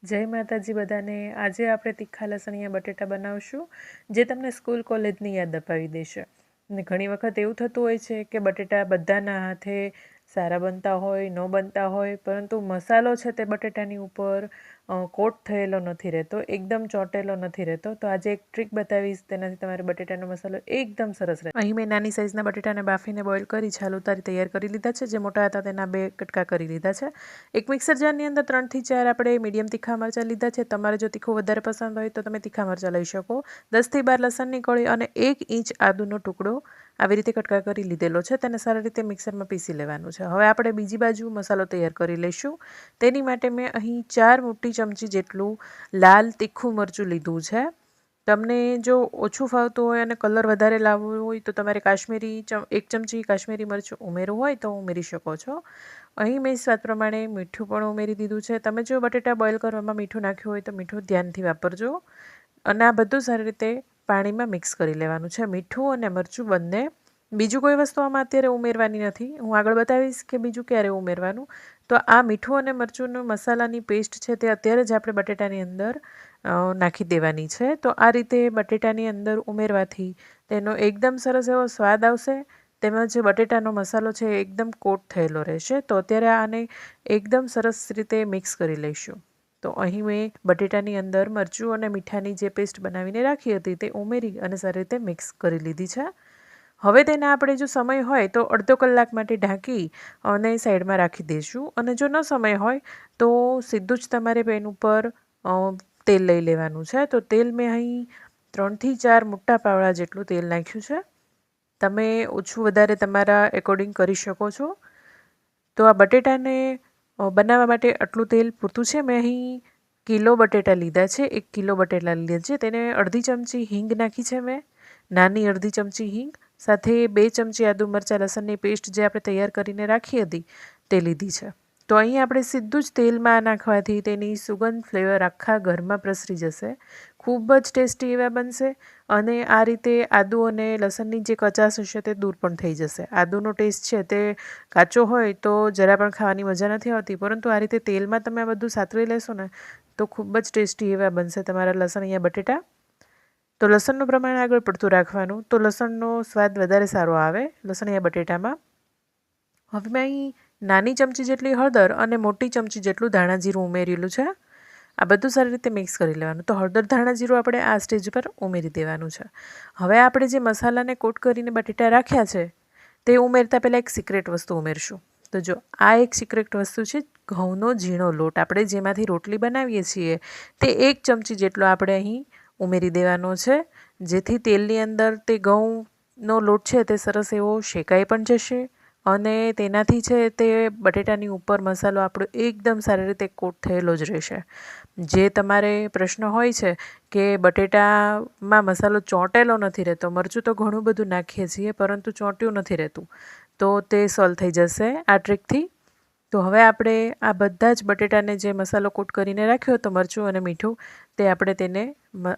જય માતાજી બધાને। આજે આપણે તીખા લસણિયા બટેટા બનાવશું જે તમને સ્કૂલ કોલેજની યાદ અપાવી દેશે। અને ઘણી વખત એવું થતું હોય છે કે બટેટા બધાના હાથે સારા બનતા હોય ન બનતા હોય, પરંતુ મસાલો છે તે બટેટાની ઉપર કોટ થયેલો નથી રહેતો, એકદમ ચોંટેલો નથી રહેતો। તો આજે એક ટ્રીક બતાવીશ, તેનાથી તમારે બટેટાનો મસાલો એકદમ સરસ રહે। અહીં મેં નાની સાઇઝના બટેટાને બાફીને બોઇલ કરી છાલ ઉતારી તૈયાર કરી લીધા છે। જે મોટા હતા તેના 2 કટકા કરી લીધા છે। એક મિક્સર જારની અંદર 3 થી 4 આપણે મીડિયમ તીખા મરચાં લીધા છે। તમારે જો તીખું વધારે પસંદ હોય તો તમે તીખા મરચાં લઈ શકો। 10 થી 12 લસણની કળી અને 1 ઇંચ આદુનો ટુકડો આવી રીતે કટકા કરી લીધેલો છે। તેને સારી રીતે મિક્સરમાં પીસી લેવાનું છે। હવે આપણે બીજી બાજુ મસાલો તૈયાર કરી લઈશું। તેની માટે મેં અહીં 4 મોટી ચમચી જેટલું લાલ તીખું મરચું લીધું છે। તમને જો ઓછું ફાવતું હોય અને કલર વધારે લાવવો હોય તો તમારે 1 ચમચી કાશ્મીરી મરચું ઉમેરવું હોય તો ઉમેરી શકો છો। અહીં મેં સ્વાદ પ્રમાણે મીઠું પણ ઉમેરી દીધું છે। તમે જો બટેટા બોઇલ કરવામાં મીઠું નાખ્યું હોય તો મીઠું ધ્યાનથી વાપરજો। અને આ બધું સારી રીતે પાણીમાં મિક્સ કરી લેવાનું છે, મીઠું અને મરચું બંને। બીજું કોઈ વસ્તુ આમાં અત્યારે ઉમેરવાની નથી, હું આગળ બતાવીશ કે બીજું ક્યારે ઉમેરવાનું। તો આ મીઠું અને મરચુંનો મસાલાની પેસ્ટ છે તે અત્યારે જ આપણે બટેટાની અંદર નાખી દેવાની છે। તો આ રીતે બટેટાની અંદર ઉમેરવાથી તેનો એકદમ સરસ એવો સ્વાદ આવશે, તેમજ બટેટાનો મસાલો છે એકદમ કોટ થયેલો રહેશે। તો અત્યારે આને એકદમ સરસ રીતે મિક્સ કરી લઈશું। તો અહીં મેં બટેટાની અંદર મરચું અને મીઠાની જે પેસ્ટ બનાવીને રાખી હતી તે ઉમેરી અને સારી રીતે મિક્સ કરી લીધી છે। હવે તેને આપણે જો સમય હોય તો અડધો કલાક માટે ઢાંકી અને સાઈડમાં રાખી દઈશું। અને જો ન સમય હોય તો સીધું જ તમારે પેન ઉપર તેલ લઈ લેવાનું છે। તો તેલ મેં અહીં 3 થી 4 મોટા પાવડા જેટલું તેલ નાખ્યું છે। તમે ઓછું વધારે તમારા એકોર્ડિંગ કરી શકો છો। તો આ બટેટાને બનાવવા માટે આટલું તેલ પૂરતું છે। મેં અહીં કિલો બટેટા લીધા છે, 1 કિલો બટેટા લીધા છે। તેને અડધી ચમચી હિંગ નાખી છે મેં, નાની અડધી ચમચી હિંગ, સાથે 2 ચમચી આદુ મરચાં લસણની પેસ્ટ જે આપણે તૈયાર કરીને રાખી હતી તે લીધી છે। તો અહીં આપણે સીધું જ તેલમાં નાખવાથી તેની સુગંધ ફ્લેવર આખા ઘરમાં પ્રસરી જશે, ખૂબ જ ટેસ્ટી એવા બનશે। અને આ રીતે આદુ અને લસણની જે કચાશ હશે તે દૂર પણ થઈ જશે। આદુનો ટેસ્ટ છે તે કાચો હોય તો જરા પણ ખાવાની મજા નથી આવતી, પરંતુ આ રીતે તેલમાં તમે આ બધું સાતરી લેશો ને તો ખૂબ જ ટેસ્ટી એવા બનશે તમારા લસણિયા બટેટા। તો લસણનું પ્રમાણ આગળ પડતું રાખવાનું, તો લસણનો સ્વાદ વધારે સારો આવે લસણિયા બટેટામાં। હવે મેં અહીં નાની ચમચી જેટલી હળદર અને મોટી ચમચી જેટલું ધાણા જીરું ઉમેરેલું છે। આ બધું સારી રીતે મિક્સ કરી લેવાનું। તો હળદર ધાણા જીરું આપણે આ સ્ટેજ પર ઉમેરી દેવાનું છે। હવે આપણે જે મસાલાને કોટ કરીને બટેટા રાખ્યા છે તે ઉમેરતા પહેલાં એક સિક્રેટ વસ્તુ ઉમેરશું। તો જો આ એક સિક્રેટ વસ્તુ છે ઘઉંનો ઝીણો લોટ, આપણે જેમાંથી રોટલી બનાવીએ છીએ તે 1 ચમચી જેટલો આપણે અહીં ઉમેરી દેવાનો છે, જેથી તેલની અંદર તે ઘઉંનો લોટ છે તે સરસ એવો શેકાઈ પણ જશે અને તેનાથી છે તે બટેટાની ઉપર મસાલો આપણો એકદમ સારી રીતે કોટ થયેલો જ રહેશે। જે તમારે પ્રશ્ન હોય છે કે બટેટામાં મસાલો ચોંટેલો નથી રહેતો, મરચું તો ઘણું બધું નાખીએ છીએ પરંતુ ચોંટ્યું નથી રહેતું, તો તે સોલ્વ થઈ જશે આ ટ્રીકથી। તો હવે આપણે આ બધા જ બટેટાને જે મસાલો કોટ કરીને રાખ્યો હતો મરચું અને મીઠું, તે આપણે તેને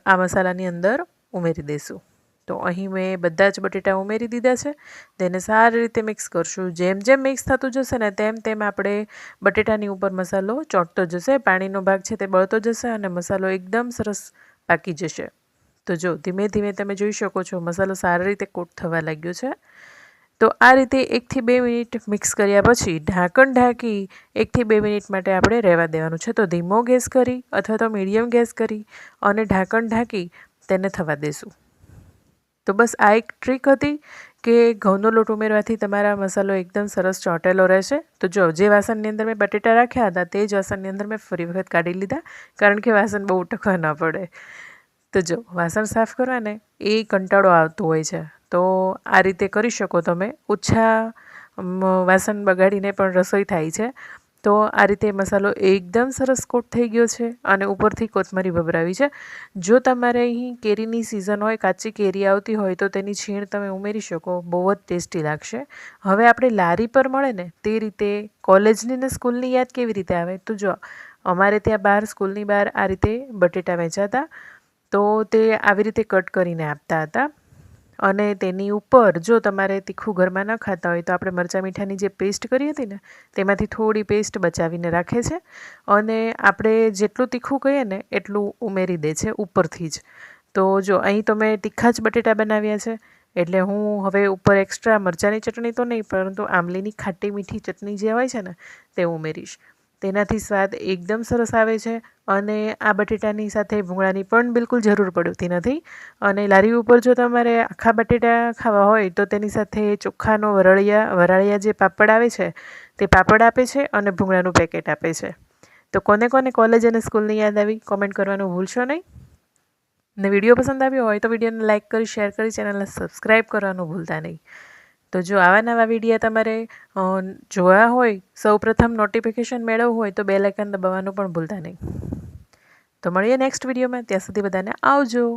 આ મસાલાની અંદર ઉમેરી દઈશું। તો અહીં મેં બધા જ બટેટા ઉમેરી દીધા છે। તેને સારી રીતે મિક્સ કરશું। જેમ જેમ મિક્સ થતું જશે ને તેમ તેમ આપણે બટેટાની ઉપર મસાલો ચોંટતો જશે, પાણીનો ભાગ છે તે બળતો જશે અને મસાલો એકદમ સરસ પાકી જશે। તો જો ધીમે ધીમે તમે જોઈ શકો છો મસાલો સારી રીતે કોટ થવા લાગ્યો છે। તો આ રીતે 1 થી 2 મિનિટ મિક્સ કર્યા પછી ઢાંકણ ઢાંકી 1 થી 2 મિનિટ માટે આપણે રહેવા દેવાનું છે। તો ધીમો ગેસ કરી અથવા તો મીડિયમ ગેસ કરી અને ઢાંકણ ઢાંકી તેને થવા દેશું। તો બસ આ એક ટ્રીક હતી કે ઘઉંનો લોટ ઉમેરવાથી તમારા મસાલો એકદમ સરસ ચોંટેલો રહેશે। તો જો જે વાસણની અંદર મેં બટેટા રાખ્યા હતા તે જ વાસણની અંદર મેં ફરી વખત કાઢી લીધા, કારણ કે વાસણ બહુ ટકવા ન પડે। તો જો વાસણ સાફ કરવાને એ કંટાળો આવતો હોય છે, તો આ રીતે કરી શકો તમે। ઓછા વાસણ બગાડીને પણ રસોઈ થાય છે। તો આ રીતે મસાલો એકદમ સરસ કોટ થઈ ગયો છે અને ઉપરથી કોથમરી ભભરાવી છે। જો તમારે અહીં કેરીની સિઝન હોય, કાચી કેરી આવતી હોય તો તેની છીણ તમે ઉમેરી શકો, બહુ જ ટેસ્ટી લાગશે। હવે આપણે લારી પર મળે ને તે રીતે કોલેજની ને સ્કૂલની યાદ કેવી રીતે આવે? તો જો અમારે ત્યાં બહાર સ્કૂલની બહાર આ રીતે બટેટા વેચાતા, તો તે આવી રીતે કટ કરીને આપતા હતા અને તેની ઉપર જો તમારે તીખું ઘરમાં ન ખાતા હોય તો આપણે મરચાં મીઠાની જે પેસ્ટ કરી હતી ને તેમાંથી થોડી પેસ્ટ બચાવીને રાખે છે અને આપણે જેટલું તીખું કહીએ ને એટલું ઉમેરી દે છે ઉપરથી જ. તો જો અહીં તો મેં તીખા જ બટેટા બનાવ્યા છે, એટલે હું હવે ઉપર એક્સ્ટ્રા મરચાંની ચટણી તો નહીં પરંતુ આંબલીની ખાટી મીઠી ચટણી જે હોય છે ને તે ઉમેરીશ. તેનાથી સ્વાદ એકદમ સરસ આવે છે અને આ બટેટાની સાથે ભૂંગળાની પણ બિલકુલ જરૂર પડતી નથી. અને લારી ઉપર જો તમારે આખા બટેટા ખાવા હોય તો તેની સાથે ચોખાનો વરાળિયા જે પાપડ આવે છે તે પાપડ આપે છે અને ભૂંગળાનું પેકેટ આપે છે. તો કોને કોને કોલેજ અને સ્કૂલની યાદ આવી કોમેન્ટ કરવાનું ભૂલશો નહીં. ને વિડીયો પસંદ આવ્યો હોય તો વિડીયોને લાઇક કરી, શેર કરી, ચેનલને સબસ્ક્રાઈબ કરવાનું ભૂલતા નહીં. તો જો આવા નવા વિડીયો તમારે જોવા હોય, સૌપ્રથમ નોટિફિકેશન મેળવવું હોય તો બેલ આઇકન દબાવવાનું પણ ભૂલતા નહીં. તો મળીએ નેક્સ્ટ વિડીયોમાં. ત્યાં સુધી બધાને આવજો.